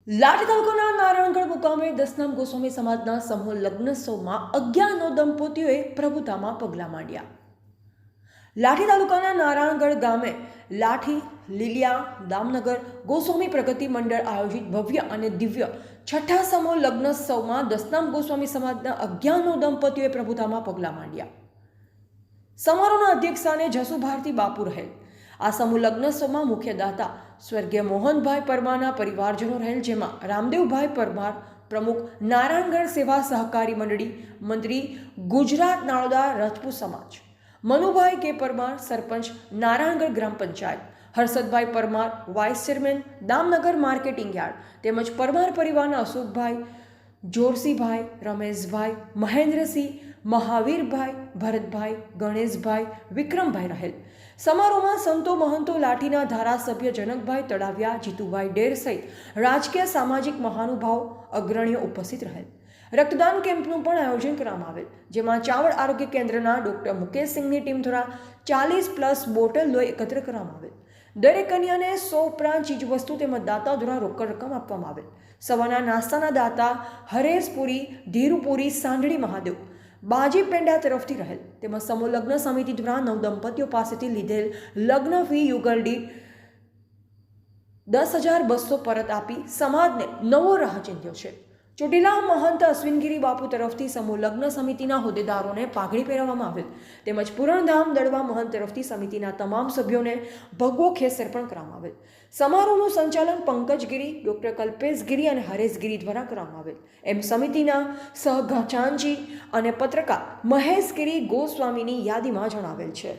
લાઠી તાલુકાના નારાયણગઢ મુકામે દસનામ ગોસ્વામી સમાજના સમૂહ લગ્નોત્સવમાં 11 દંપતીઓએ પ્રભુતામાં પગલાં માંડ્યા. લાઠી તાલુકાના નારાયણગઢ ગામે લાઠી લીલિયા દામનગર ગોસ્વામી પ્રગતિ મંડળ આયોજિત ભવ્ય અને દિવ્ય છઠ્ઠા સમૂહ લગ્નોત્સવમાં દસનામ ગોસ્વામી સમાજના 11 દંપતીઓએ પ્રભુતામાં પગલાં માંડ્યા. સમારોહના અધ્યક્ષસ્થાને જસુ ભારતી બાપુ રહેલ. આ સમૂહ લગ્નોત્સવમાં મુખ્ય દાતા સ્વર્ગીય મોહનભાઈ પરમારના પરિવારજનો રહેલ, જેમાં રામદેવભાઈ પરમાર પ્રમુખ નારાયણગઢ સેવા સહકારી મંડળી, મંત્રી ગુજરાત નાળોદા રાજપૂત સમાજ, Manubhai K Parmar sarpanch Narayangadh gram panchayat, Harshadbhai Parmar vice chairman Damnagar marketing yard તેમજ પરમાર પરિવારના અશોકભાઈ, જોરસીભાઈ, રમેશભાઈ, મહેન્દ્રસિંહ, મહાવીરભાઈ, ભરતભાઈ, ગણેશભાઈ, વિક્રમભાઈ રહેલ. સમારોહમાં સંતો મહંતો લાઠીના ધારાસભ્ય જનકભાઈ તળાવિયા, જીતુભાઈ ડેર સહિત રાજકીય સામાજિક મહાનુભાવ અગ્રણીઓ ઉપસ્થિત રહેલ. રક્તદાન કેમ્પનું પણ આયોજન કરવામાં આવેલ, જેમાં ચાવડ આરોગ્ય કેન્દ્રના ડોક્ટર મુકેશસિંહની ટીમ દ્વારા 40+ બોટલ લોહી એકત્ર કરવામાં આવેલ. દરેક કન્યાને 100 ઉપરાંત ચીજવસ્તુ તેમજ દાતા દ્વારા રોકડ રકમ આપવામાં આવેલ. સવારના નાસ્તાના દાતા હરેશપુરી, ધીરુપુરી, સાંઢળી મહાદેવ, બાજી પેંડા તરફથી રહેલ. તેમજ સમૂહ લગ્ન સમિતિ દ્વારા 9 દંપતીઓ પાસેથી લીધેલ લગ્ન ફી યુગલ દીઠ 10,200 પરત આપી સમાજને નવો રાહ ચીંધ્યો છે. ચોટીલા મહંત અશ્વિનગીરી બાપુ તરફથી સમૂહ લગ્ન સમિતિના હોદ્દેદારોને પાઘડી પહેરાવવામાં આવેલ, તેમજ પૂરણધામ દળવા મહંત તરફથી સમિતિના તમામ સભ્યોને ભગવો ખેસ અર્પણ કરવામાં આવેલ. સમારોહનું સંચાલન પંકજગીરી, ડોક્ટર કલ્પેશગીરી અને હરેશગીરી દ્વારા કરવામાં આવેલ, એમ સમિતિના સહઘાચાનજી અને પત્રકાર મહેશગીરી ગોસ્વામીની યાદીમાં જણાવેલ છે.